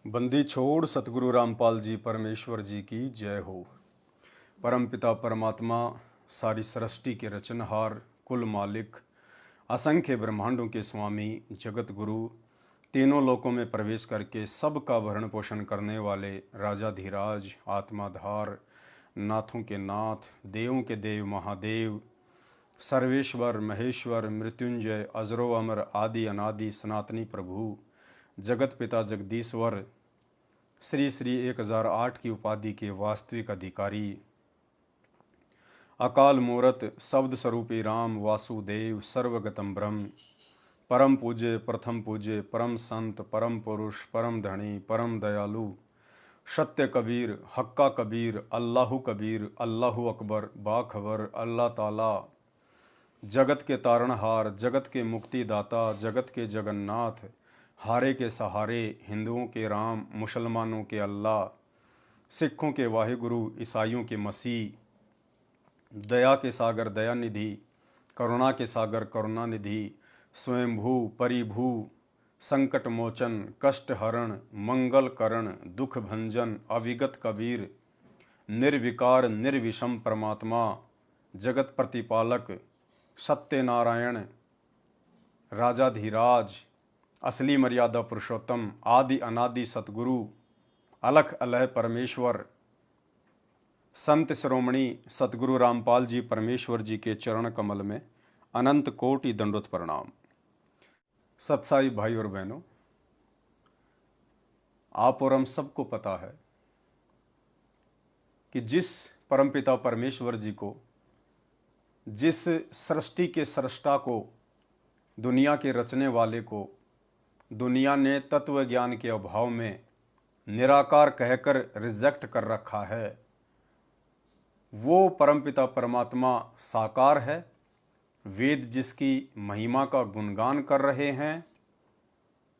बंदी छोड़ सतगुरु रामपाल जी परमेश्वर जी की जय हो। परमपिता परमात्मा, सारी सृष्टि के रचनहार, कुल मालिक, असंख्य ब्रह्मांडों के स्वामी, जगत गुरु, तीनों लोकों में प्रवेश करके सबका भरण पोषण करने वाले राजाधिराज, आत्माधार, नाथों के नाथ, देवों के देव महादेव, सर्वेश्वर महेश्वर मृत्युंजय अजरो अमर आदि अनादि सनातनी प्रभु, जगत पिता जगदीश्वर, श्री श्री 1008 की उपाधि के वास्तविक अधिकारी, अकाल मूरत शब्द स्वरूपी राम वासुदेव सर्वगतम ब्रह्म, परम पूज्य प्रथम पूज्य परम संत परम पुरुष परम धनी परम दयालु, सत्य कबीर हक्का कबीर अल्लाहु कबीर अल्लाहु अकबर बाखबर अल्लाह ताला, जगत के तारणहार, जगत के मुक्तिदाता, जगत के जगन्नाथ, हारे के सहारे, हिंदुओं के राम, मुसलमानों के अल्लाह, सिखों के वाहिगुरु, ईसाइयों के मसीह, दया के सागर दयानिधि, करुणा के सागर करुणानिधि, स्वयंभू परिभू, संकट मोचन, कष्ट हरण, मंगल करण, दुख भंजन, अविगत कबीर, निर्विकार निर्विषम परमात्मा, जगत प्रतिपालक, सत्यनारायण, राजाधिराज, असली मर्यादा पुरुषोत्तम, आदि अनादि सतगुरु, अलख अलह परमेश्वर, संत शिरोमणि सतगुरु रामपाल जी परमेश्वर जी के चरण कमल में अनंत कोटि दंडोत प्रणाम। सत्साई भाई और बहनों, आप और हम सबको पता है कि जिस परमपिता परमेश्वर जी को, जिस सृष्टि के सृष्टा को, दुनिया के रचने वाले को दुनिया ने तत्व ज्ञान के अभाव में निराकार कहकर रिजेक्ट कर रखा है, वो परमपिता परमात्मा साकार है। वेद जिसकी महिमा का गुणगान कर रहे हैं,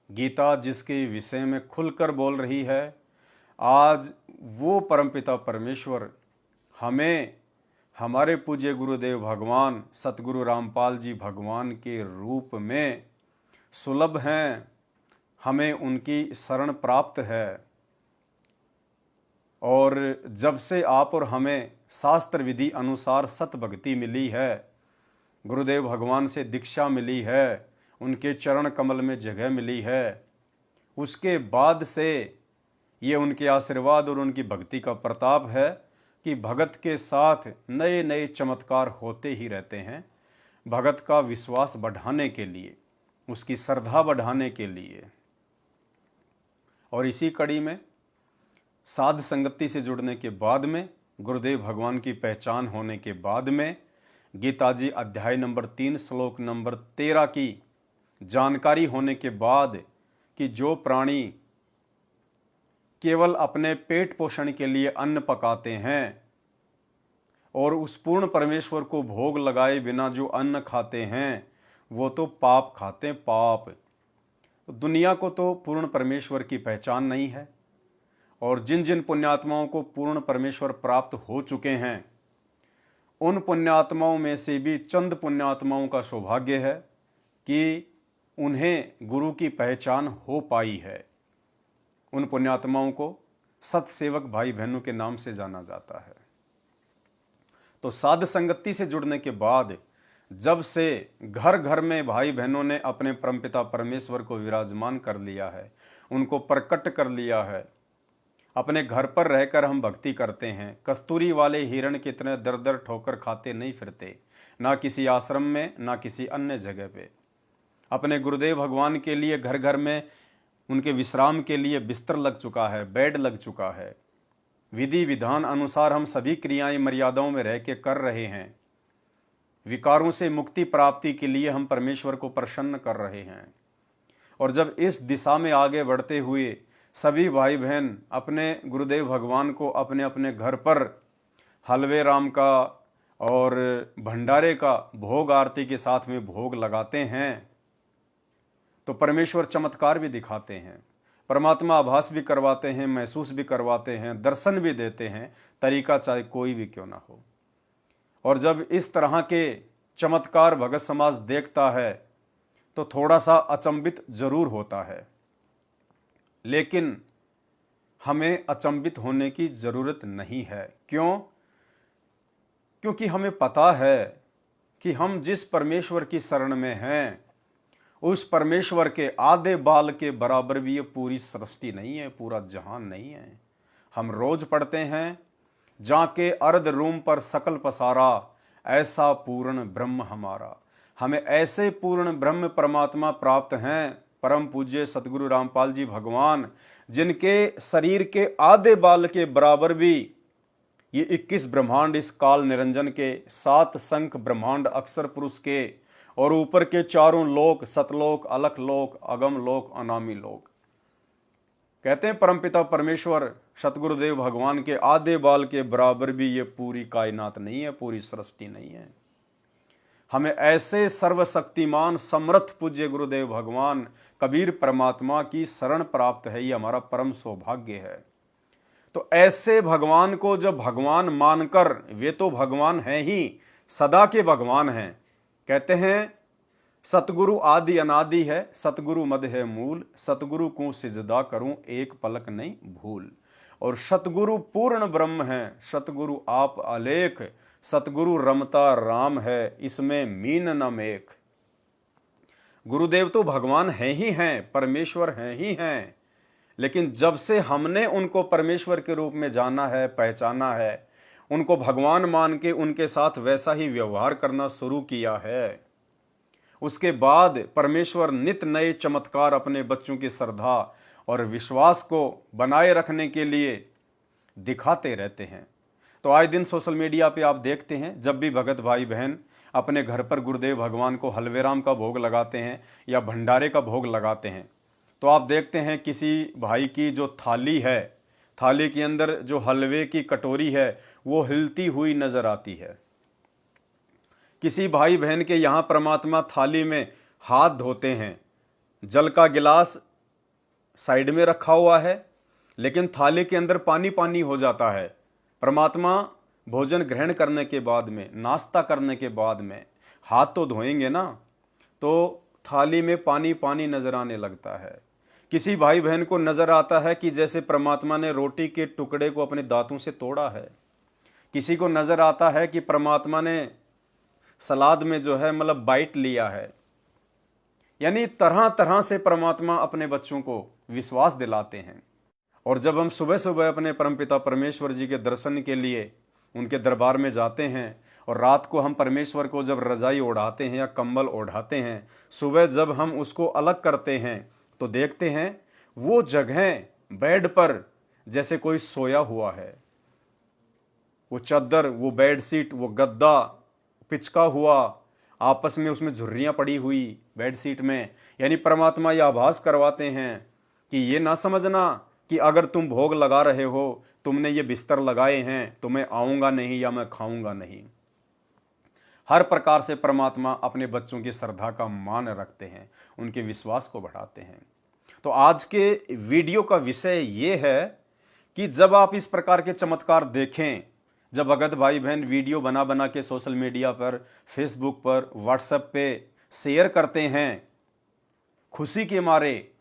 गीता जिसके विषय में खुलकर बोल रही है, आज वो परमपिता परमेश्वर हमें हमारे पूज्य गुरुदेव भगवान सतगुरु रामपाल जी भगवान के रूप में सुलभ हैं, हमें उनकी शरण प्राप्त है। और जब से आप और हमें शास्त्र विधि अनुसार सत भक्ति मिली है, गुरुदेव भगवान से दीक्षा मिली है, उनके चरण कमल में जगह मिली है, उसके बाद से ये उनके आशीर्वाद और उनकी भक्ति का प्रताप है कि भगत के साथ नए नए चमत्कार होते ही रहते हैं। भगत का विश्वास बढ़ाने के लिए, उसकी श्रद्धा बढ़ाने के लिए। और इसी कड़ी में साध संगति से जुड़ने के बाद में, गुरुदेव भगवान की पहचान होने के बाद में, गीता जी अध्याय नंबर 3 श्लोक नंबर 13 की जानकारी होने के बाद कि जो प्राणी केवल अपने पेट पोषण के लिए अन्न पकाते हैं और उस पूर्ण परमेश्वर को भोग लगाए बिना जो अन्न खाते हैं, वो तो पाप खाते हैं, पाप। दुनिया को तो पूर्ण परमेश्वर की पहचान नहीं है, और जिन जिन पुण्यात्माओं को पूर्ण परमेश्वर प्राप्त हो चुके हैं, उन पुण्यात्माओं में से भी चंद पुण्यात्माओं का सौभाग्य है कि उन्हें गुरु की पहचान हो पाई है। उन पुण्यात्माओं को सत्सेवक भाई बहनों के नाम से जाना जाता है। तो साध संगति से जुड़ने के बाद जब से घर घर में भाई बहनों ने अपने परमपिता परमेश्वर को विराजमान कर लिया है, उनको प्रकट कर लिया है, अपने घर पर रहकर हम भक्ति करते हैं। कस्तूरी वाले हिरण की तरह दर दर ठोकर खाते नहीं फिरते, ना किसी आश्रम में ना किसी अन्य जगह पे। अपने गुरुदेव भगवान के लिए घर घर में उनके विश्राम के लिए बिस्तर लग चुका है, बेड लग चुका है। विधि विधान अनुसार हम सभी क्रियाएं मर्यादाओं में रह के कर रहे हैं। विकारों से मुक्ति प्राप्ति के लिए हम परमेश्वर को प्रसन्न कर रहे हैं। और जब इस दिशा में आगे बढ़ते हुए सभी भाई बहन अपने गुरुदेव भगवान को अपने अपने घर पर हलवे राम का और भंडारे का भोग आरती के साथ में भोग लगाते हैं, तो परमेश्वर चमत्कार भी दिखाते हैं, परमात्मा आभास भी करवाते हैं, महसूस भी करवाते हैं, दर्शन भी देते हैं, तरीका चाहे कोई भी क्यों ना हो। और जब इस तरह के चमत्कार भगत समाज देखता है तो थोड़ा सा अचंभित जरूर होता है, लेकिन हमें अचंभित होने की जरूरत नहीं है। क्यों? क्योंकि हमें पता है कि हम जिस परमेश्वर की शरण में हैं, उस परमेश्वर के आधे बाल के बराबर भी ये पूरी सृष्टि नहीं है, पूरा जहान नहीं है। हम रोज पढ़ते हैं, जाके अर्ध रूम पर सकल पसारा, ऐसा पूर्ण ब्रह्म हमारा। हमें ऐसे पूर्ण ब्रह्म परमात्मा प्राप्त हैं, परम पूज्य सतगुरु रामपाल जी भगवान, जिनके शरीर के आधे बाल के बराबर भी ये 21 ब्रह्मांड इस काल निरंजन के, 7 शंख ब्रह्मांड अक्षर पुरुष के, और ऊपर के चारों लोक, सतलोक, अलख लोक, अगम लोक, अनामी लोक। कहते हैं परमपिता परमेश्वर सतगुरुदेव भगवान के आधे बाल के बराबर भी ये पूरी कायनात नहीं है, पूरी सृष्टि नहीं है। हमें ऐसे सर्वशक्तिमान समर्थ पूज्य गुरुदेव भगवान कबीर परमात्मा की शरण प्राप्त है, ये हमारा परम सौभाग्य है। तो ऐसे भगवान को जब भगवान मानकर, वे तो भगवान हैं ही, सदा के भगवान हैं। कहते हैं सतगुरु आदि अनादि है, सतगुरु मद है मूल, सतगुरु को सिजदा करूं एक पलक नहीं भूल। और सतगुरु पूर्ण ब्रह्म है, सतगुरु आप अलेख, सतगुरु रमता राम है, इसमें मीन न मेख। गुरुदेव तो भगवान हैं ही हैं, परमेश्वर हैं ही हैं, लेकिन जब से हमने उनको परमेश्वर के रूप में जाना है, पहचाना है, उनको भगवान मान के उनके साथ वैसा ही व्यवहार करना शुरू किया है, उसके बाद परमेश्वर नित नए चमत्कार अपने बच्चों की श्रद्धा और विश्वास को बनाए रखने के लिए दिखाते रहते हैं। तो आए दिन सोशल मीडिया पे आप देखते हैं, जब भी भगत भाई बहन अपने घर पर गुरुदेव भगवान को हलवेराम का भोग लगाते हैं या भंडारे का भोग लगाते हैं, तो आप देखते हैं किसी भाई की जो थाली है, थाली के अंदर जो हलवे की कटोरी है वो हिलती हुई नजर आती है। किसी भाई बहन के यहाँ परमात्मा थाली में हाथ धोते हैं, जल का गिलास साइड में रखा हुआ है, लेकिन थाली के अंदर पानी पानी हो जाता है। परमात्मा भोजन ग्रहण करने के बाद में, नाश्ता करने के बाद में हाथ तो धोएंगे ना, तो थाली में पानी पानी नजर आने लगता है। किसी भाई बहन को नजर आता है कि जैसे परमात्मा ने रोटी के टुकड़े को अपने दांतों से तोड़ा है। किसी को नजर आता है कि परमात्मा ने सलाद में जो है मतलब बाइट लिया है। यानी तरह तरह से परमात्मा अपने बच्चों को विश्वास दिलाते हैं। और जब हम सुबह सुबह अपने परमपिता परमेश्वर जी के दर्शन के लिए उनके दरबार में जाते हैं, और रात को हम परमेश्वर को जब रजाई ओढ़ाते हैं या कंबल ओढ़ाते हैं, सुबह जब हम उसको अलग करते हैं तो देखते हैं वो जगह बेड पर जैसे कोई सोया हुआ है। वो चादर, वो बेड सीट, वो गद्दा पिचका हुआ, आपस में उसमें झुर्रियां पड़ी हुई बेड सीट में। यानी परमात्मा ये आभास करवाते हैं कि ये ना समझना कि अगर तुम भोग लगा रहे हो, तुमने ये बिस्तर लगाए हैं, तो मैं आऊंगा नहीं या मैं खाऊंगा नहीं। हर प्रकार से परमात्मा अपने बच्चों की श्रद्धा का मान रखते हैं, उनके विश्वास को बढ़ाते हैं। तो आज के वीडियो का विषय ये है कि जब आप इस प्रकार के चमत्कार देखें, जब भगत भाई बहन वीडियो बना बना के सोशल मीडिया पर, फेसबुक पर, व्हाट्सएप पे शेयर करते हैं, खुशी के मारे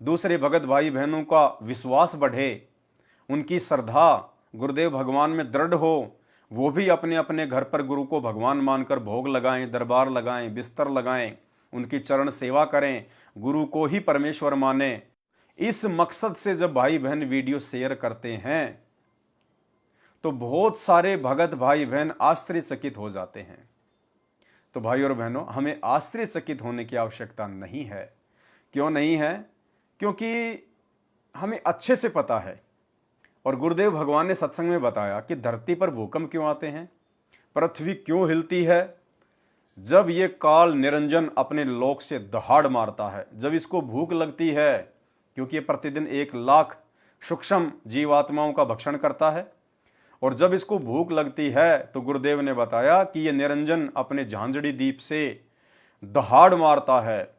दूसरे भगत भाई बहनों का विश्वास बढ़े, उनकी श्रद्धा गुरुदेव भगवान में दृढ़ हो, वो भी अपने अपने घर पर गुरु को भगवान मानकर भोग लगाएं, दरबार लगाएं, बिस्तर लगाएं, उनकी चरण सेवा करें, गुरु को ही परमेश्वर माने। इस मकसद से जब भाई बहन वीडियो शेयर करते हैं तो बहुत सारे भगत भाई बहन आश्चर्यचकित हो जाते हैं। तो भाई और बहनों, हमें आश्चर्यचकित होने की आवश्यकता नहीं है। क्यों नहीं है? क्योंकि हमें अच्छे से पता है, और गुरुदेव भगवान ने सत्संग में बताया कि धरती पर भूकंप क्यों आते हैं, पृथ्वी क्यों हिलती है। जब ये काल निरंजन अपने लोक से दहाड़ मारता है, जब इसको भूख लगती है, क्योंकि ये प्रतिदिन 1 लाख सूक्ष्म जीवात्माओं का भक्षण करता है, और जब इसको भूख लगती है तो गुरुदेव ने बताया कि ये निरंजन अपने झांझड़ी दीप से दहाड़ मारता है,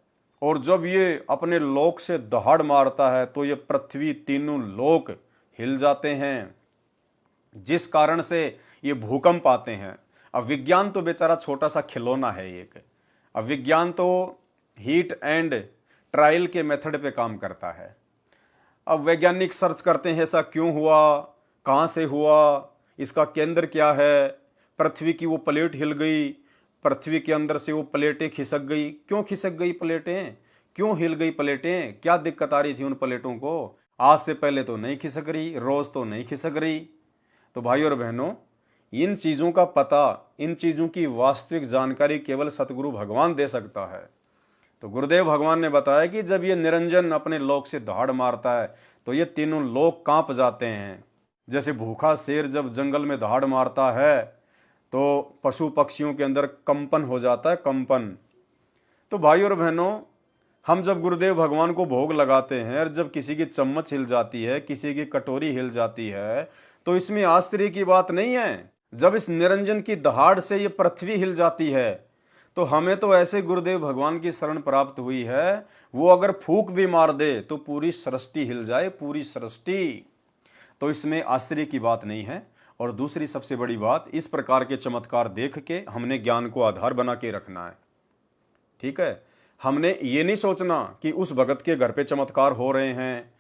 और जब ये अपने लोक से दहाड़ मारता है तो ये पृथ्वी, तीनों लोक हिल जाते हैं, जिस कारण से ये भूकंप आते हैं। अब विज्ञान तो बेचारा छोटा सा खिलौना है एक। अब विज्ञान तो हीट एंड ट्रायल के मेथड पे काम करता है। अब वैज्ञानिक सर्च करते हैं ऐसा क्यों हुआ, कहाँ से हुआ, इसका केंद्र क्या है, पृथ्वी की वो प्लेट हिल गई, पृथ्वी के अंदर से वो प्लेटें खिसक गई, क्यों खिसक गई प्लेटें, क्यों हिल गई प्लेटें, क्या दिक्कत आ रही थी उन प्लेटों को, आज से पहले तो नहीं खिसक रही, रोज तो नहीं खिसक रही। तो भाई और बहनों, इन चीजों का पता, इन चीजों की वास्तविक जानकारी केवल सतगुरु भगवान दे सकता है। तो गुरुदेव भगवान ने बताया कि जब ये निरंजन अपने लोक से दहाड़ मारता है तो ये तीनों लोक कांप जाते हैं। जैसे भूखा शेर जब जंगल में दहाड़ मारता है तो पशु पक्षियों के अंदर कंपन हो जाता है, कंपन। तो भाई और बहनों, हम जब गुरुदेव भगवान को भोग लगाते हैं और जब किसी की चम्मच हिल जाती है, किसी की कटोरी हिल जाती है, तो इसमें आश्चर्य की बात नहीं है। जब इस निरंजन की दहाड़ से ये पृथ्वी हिल जाती है तो हमें तो ऐसे गुरुदेव भगवान की शरण प्राप्त हुई है, वो अगर फूंक भी मार दे तो पूरी सृष्टि हिल जाए, पूरी सृष्टि। तो इसमें आश्चर्य की बात नहीं है। और दूसरी सबसे बड़ी बात, इस प्रकार के चमत्कार देख के हमने ज्ञान को आधार बना के रखना है। ठीक है, हमने ये नहीं सोचना कि उस भगत के घर पे चमत्कार हो रहे हैं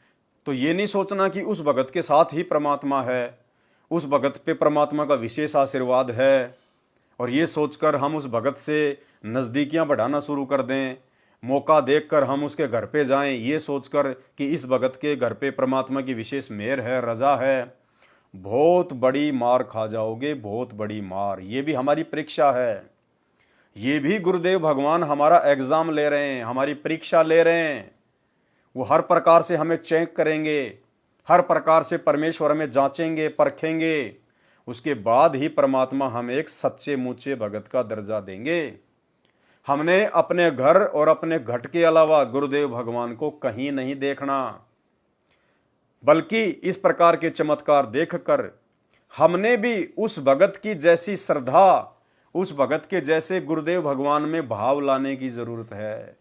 तो ये नहीं सोचना कि उस भगत के साथ ही परमात्मा है, उस भगत पे परमात्मा का विशेष आशीर्वाद है, और ये सोचकर हम उस भगत से नज़दीकियां बढ़ाना शुरू कर दें, मौका देखकर हम उसके घर पे जाएं ये सोचकर कि इस भगत के घर पे परमात्मा की विशेष मेहर है, रजा है। बहुत बड़ी मार खा जाओगे, बहुत बड़ी मार। ये भी हमारी परीक्षा है, ये भी गुरुदेव भगवान हमारा एग्जाम ले रहे हैं, हमारी परीक्षा ले रहे हैं। वो हर प्रकार से हमें चेक करेंगे, हर प्रकार से परमेश्वर हमें जांचेंगे, परखेंगे। उसके बाद ही परमात्मा हमें एक सच्चे मुच्चे भगत का दर्जा देंगे। हमने अपने घर और अपने घट के अलावा गुरुदेव भगवान को कहीं नहीं देखना, बल्कि इस प्रकार के चमत्कार देखकर हमने भी उस भगत की जैसी श्रद्धा, उस भगत के जैसे गुरुदेव भगवान में भाव लाने की जरूरत है।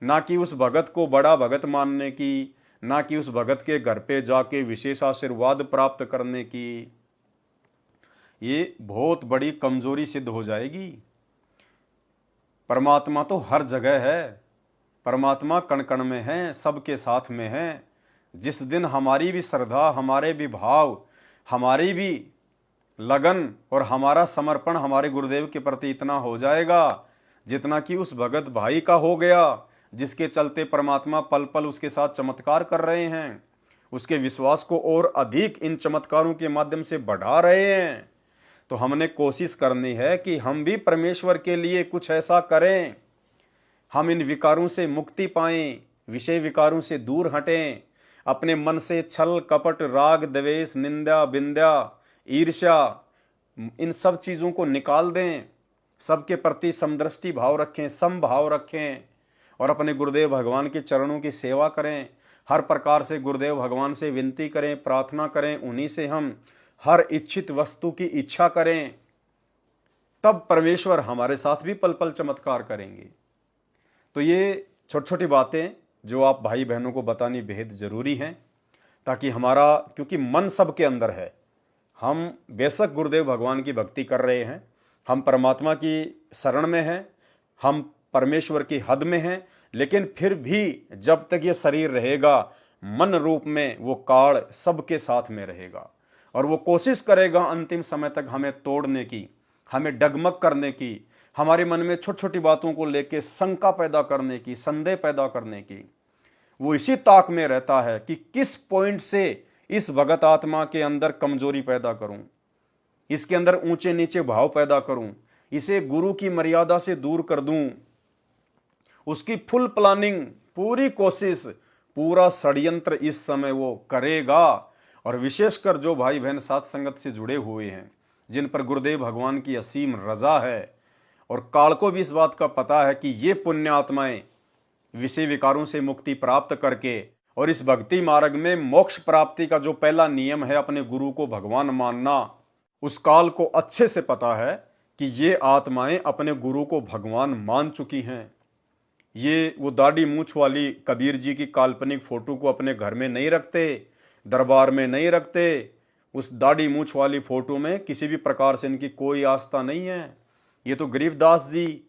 ना कि उस भगत को बड़ा भगत मानने की, ना कि उस भगत के घर पे जाके विशेष आशीर्वाद प्राप्त करने की। ये बहुत बड़ी कमजोरी सिद्ध हो जाएगी। परमात्मा तो हर जगह है, परमात्मा कण कण में है, सबके साथ में है। जिस दिन हमारी भी श्रद्धा, हमारे भी भाव, हमारी भी लगन और हमारा समर्पण हमारे गुरुदेव के प्रति इतना हो जाएगा जितना कि उस भगत भाई का हो गया, जिसके चलते परमात्मा पल पल उसके साथ चमत्कार कर रहे हैं, उसके विश्वास को और अधिक इन चमत्कारों के माध्यम से बढ़ा रहे हैं। तो हमने कोशिश करनी है कि हम भी परमेश्वर के लिए कुछ ऐसा करें, हम इन विकारों से मुक्ति पाएं, विषय विकारों से दूर हटें, अपने मन से छल कपट राग द्वेष निंदा बिंदा ईर्ष्या इन सब चीज़ों को निकाल दें, सबके प्रति समदृष्टि भाव रखें, समभाव रखें और अपने गुरुदेव भगवान के चरणों की सेवा करें। हर प्रकार से गुरुदेव भगवान से विनती करें, प्रार्थना करें, उन्हीं से हम हर इच्छित वस्तु की इच्छा करें, तब परमेश्वर हमारे साथ भी पल पल चमत्कार करेंगे। तो ये छोटी छोटी बातें जो आप भाई बहनों को बतानी बेहद ज़रूरी हैं, ताकि हमारा, क्योंकि मन सबके अंदर है, हम बेशक गुरुदेव भगवान की भक्ति कर रहे हैं, हम परमात्मा की शरण में हैं, हम परमेश्वर की हद में हैं, लेकिन फिर भी जब तक ये शरीर रहेगा, मन रूप में वो काल सबके साथ में रहेगा और वो कोशिश करेगा अंतिम समय तक हमें तोड़ने की, हमें डगमग करने की, हमारे मन में छोटी छोटी बातों को लेकर शंका पैदा करने की, संदेह पैदा करने की। वो इसी ताक में रहता है कि किस पॉइंट से इस भगत आत्मा के अंदर कमजोरी पैदा करूं, इसके अंदर ऊंचे नीचे भाव पैदा करूं, इसे गुरु की मर्यादा से दूर कर दूं। उसकी फुल प्लानिंग, पूरी कोशिश, पूरा षड्यंत्र इस समय वो करेगा। और विशेषकर जो भाई बहन साथ संगत से जुड़े हुए हैं, जिन पर गुरुदेव भगवान की असीम रजा है, और काल को भी इस बात का पता है कि ये पुण्य आत्माएं विषय विकारों से मुक्ति प्राप्त करके और इस भक्ति मार्ग में मोक्ष प्राप्ति का जो पहला नियम है अपने गुरु को भगवान मानना, उस काल को अच्छे से पता है कि ये आत्माएं अपने गुरु को भगवान मान चुकी हैं। ये वो दाढ़ी मूछ वाली कबीर जी की काल्पनिक फोटो को अपने घर में नहीं रखते, दरबार में नहीं रखते। उस दाढ़ी मूछ वाली फोटो में किसी भी प्रकार से इनकी कोई आस्था नहीं है। ये तो गरीबदास जी,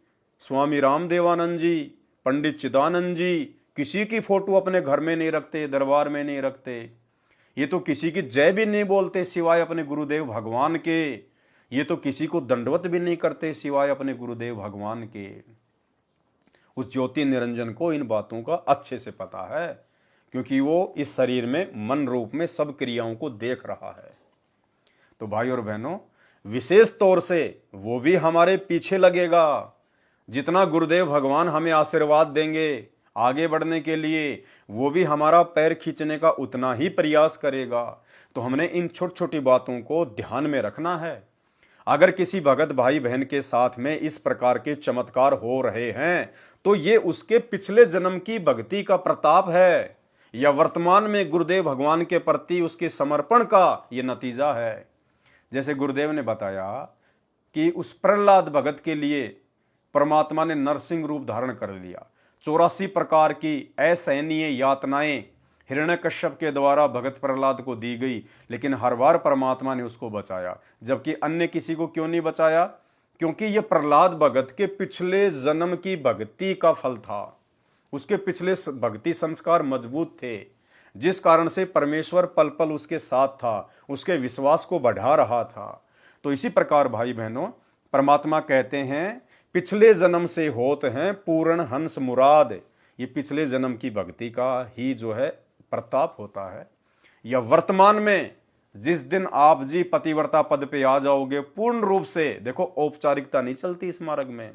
स्वामी रामदेवानंद जी, पंडित चिदानंद जी, किसी की फोटो अपने घर में नहीं रखते, दरबार में नहीं रखते। ये तो किसी की जय भी नहीं बोलते सिवाय अपने गुरुदेव भगवान के। ये तो किसी को दंडवत भी नहीं करते सिवाय अपने गुरुदेव भगवान के। उस ज्योति निरंजन को इन बातों का अच्छे से पता है, क्योंकि वो इस शरीर में मन रूप में सब क्रियाओं को देख रहा है। तो भाई और बहनों, विशेष तौर से वो भी हमारे पीछे लगेगा। जितना गुरुदेव भगवान हमें आशीर्वाद देंगे आगे बढ़ने के लिए, वो भी हमारा पैर खींचने का उतना ही प्रयास करेगा। तो हमने इन छोटी छोटी बातों को ध्यान में रखना है। अगर किसी भगत भाई बहन के साथ में इस प्रकार के चमत्कार हो रहे हैं तो ये उसके पिछले जन्म की भक्ति का प्रताप है, या वर्तमान में गुरुदेव भगवान के प्रति उसके समर्पण का ये नतीजा है। जैसे गुरुदेव ने बताया कि उस प्रहलाद भगत के लिए परमात्मा ने नरसिंह रूप धारण कर लिया। 84 प्रकार की असहनीय यातनाएं हिरण्यकश्यप के द्वारा भगत प्रहलाद को दी गई, लेकिन हर बार परमात्मा ने उसको बचाया। जबकि अन्य किसी को क्यों नहीं बचाया? क्योंकि यह प्रहलाद भगत के पिछले जन्म की भक्ति का फल था। उसके पिछले भक्ति संस्कार मजबूत थे, जिस कारण से परमेश्वर पल पल उसके साथ था, उसके विश्वास को बढ़ा रहा था। तो इसी प्रकार भाई बहनों, परमात्मा कहते हैं पिछले जन्म से होत हैं पूर्ण हंस मुराद। ये पिछले जन्म की भक्ति का ही जो है प्रताप होता है। या वर्तमान में जिस दिन आप जी पतिव्रता पद पे आ जाओगे पूर्ण रूप से, देखो औपचारिकता नहीं चलती इस मार्ग में।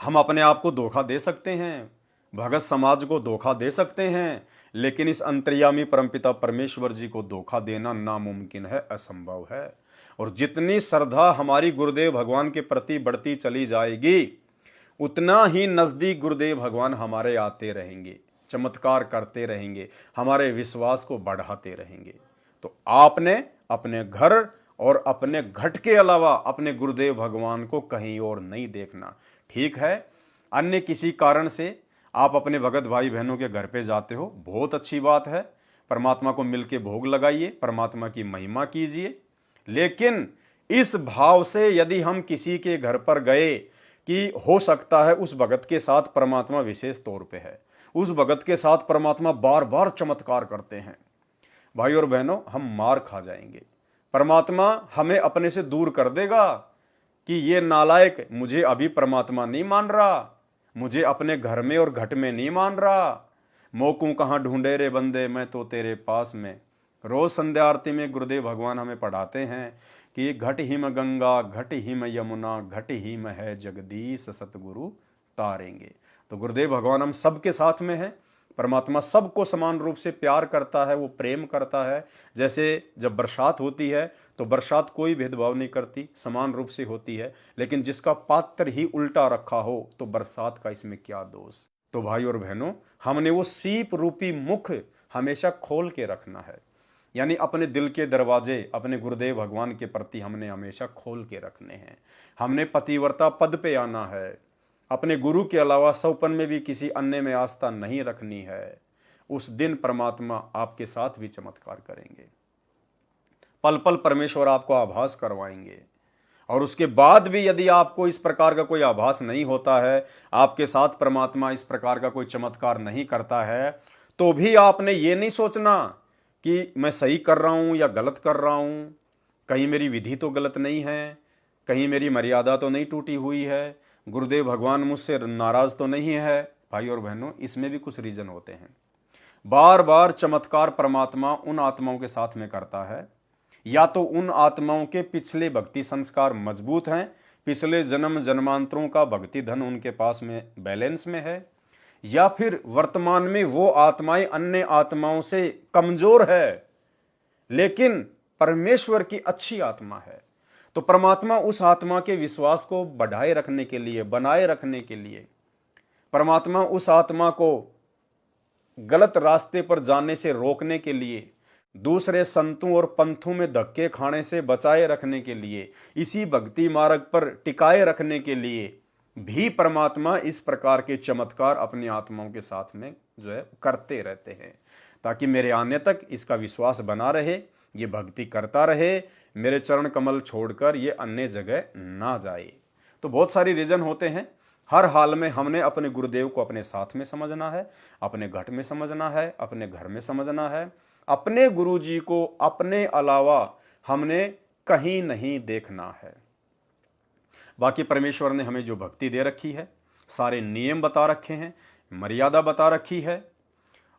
हम अपने आप को धोखा दे सकते हैं, भगत समाज को धोखा दे सकते हैं, लेकिन इस अंतर्यामी परमपिता परमेश्वर जी को धोखा देना नामुमकिन है, असंभव है। और जितनी श्रद्धा हमारी गुरुदेव भगवान के प्रति बढ़ती चली जाएगी, उतना ही नजदीक गुरुदेव भगवान हमारे आते रहेंगे, चमत्कार करते रहेंगे, हमारे विश्वास को बढ़ाते रहेंगे। तो आपने अपने घर और अपने घट के अलावा अपने गुरुदेव भगवान को कहीं और नहीं देखना। ठीक है, अन्य किसी कारण से आप अपने भगत भाई बहनों के घर पे जाते हो, बहुत अच्छी बात है, परमात्मा को मिलके भोग लगाइए, परमात्मा की महिमा कीजिए। लेकिन इस भाव से यदि हम किसी के घर पर गए कि हो सकता है उस भगत के साथ परमात्मा विशेष तौर पे है, उस भगत के साथ परमात्मा बार बार चमत्कार करते हैं, भाई और बहनों, हम मार खा जाएंगे। परमात्मा हमें अपने से दूर कर देगा कि ये नालायक मुझे अभी परमात्मा नहीं मान रहा, मुझे अपने घर में और घट में नहीं मान रहा। मोकू कहाँ ढूंढे रे बंदे, मैं तो तेरे पास में। रोज संध्या आरती में गुरुदेव भगवान हमें पढ़ाते हैं कि घट हिम गंगा, घट हिम यमुना, घट हिम है जगदीश, सतगुरु तारेंगे। तो गुरुदेव भगवान हम सबके साथ में है। परमात्मा सबको समान रूप से प्यार करता है, वो प्रेम करता है। जैसे जब बरसात होती है तो बरसात कोई भेदभाव नहीं करती, समान रूप से होती है, लेकिन जिसका पात्र ही उल्टा रखा हो तो बरसात का इसमें क्या दोष। तो भाई और बहनों, हमने वो सीप रूपी मुख हमेशा खोल के रखना है, यानी अपने दिल के दरवाजे अपने गुरुदेव भगवान के प्रति हमने हमेशा खोल के रखने हैं। हमने पतिव्रता पद पे आना है, अपने गुरु के अलावा सौपन में भी किसी अन्य में आस्था नहीं रखनी है। उस दिन परमात्मा आपके साथ भी चमत्कार करेंगे, पल पल परमेश्वर आपको आभास करवाएंगे। और उसके बाद भी यदि आपको इस प्रकार का कोई आभास नहीं होता है, आपके साथ परमात्मा इस प्रकार का कोई चमत्कार नहीं करता है, तो भी आपने ये नहीं सोचना कि मैं सही कर रहा हूं या गलत कर रहा हूं, कहीं मेरी विधि तो गलत नहीं है, कहीं मेरी मर्यादा तो नहीं टूटी हुई है, गुरुदेव भगवान मुझसे नाराज तो नहीं है। भाई और बहनों, इसमें भी कुछ रीजन होते हैं। बार बार चमत्कार परमात्मा उन आत्माओं के साथ में करता है, या तो उन आत्माओं के पिछले भक्ति संस्कार मजबूत हैं, पिछले जन्म जन्मांतरों का भक्ति धन उनके पास में बैलेंस में है, या फिर वर्तमान में वो आत्माएं अन्य आत्माओं से कमजोर है लेकिन परमेश्वर की अच्छी आत्मा है। तो परमात्मा उस आत्मा के विश्वास को बढ़ाए रखने के लिए, बनाए रखने के लिए, परमात्मा उस आत्मा को गलत रास्ते पर जाने से रोकने के लिए, दूसरे संतों और पंथों में धक्के खाने से बचाए रखने के लिए, इसी भक्ति मार्ग पर टिकाए रखने के लिए भी परमात्मा इस प्रकार के चमत्कार अपनी आत्माओं के साथ में जो है करते रहते हैं, ताकि मेरे आने तक इसका विश्वास बना रहे, ये भक्ति करता रहे, मेरे चरण कमल छोड़कर ये अन्य जगह ना जाए। तो बहुत सारी रीजन होते हैं, हर हाल में हमने अपने गुरुदेव को अपने साथ में समझना है, अपने घट में समझना है, अपने घर में समझना है। अपने गुरु जी को अपने अलावा हमने कहीं नहीं देखना है। बाकी परमेश्वर ने हमें जो भक्ति दे रखी है, सारे नियम बता रखे हैं, मर्यादा बता रखी है,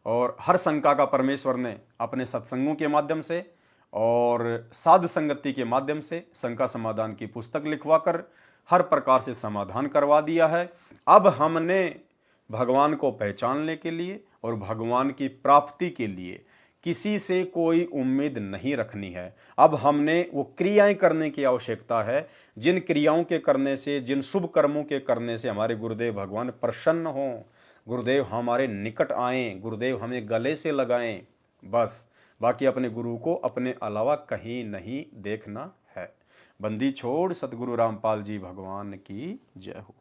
और हर शंका का परमेश्वर ने अपने सत्संगों के माध्यम से और साध संगति के माध्यम से शंका समाधान की पुस्तक लिखवाकर हर प्रकार से समाधान करवा दिया है। अब हमने भगवान को पहचानने के लिए और भगवान की प्राप्ति के लिए किसी से कोई उम्मीद नहीं रखनी है। अब हमने वो क्रियाएं करने की आवश्यकता है, जिन क्रियाओं के करने से, जिन शुभ कर्मों के करने से हमारे गुरुदेव भगवान प्रसन्न हों, गुरुदेव हमारे निकट आएं, गुरुदेव हमें गले से लगाएं। बस, बाकी अपने गुरु को अपने अलावा कहीं नहीं देखना है। बंदी छोड़ सतगुरु रामपाल जी भगवान की जय हो।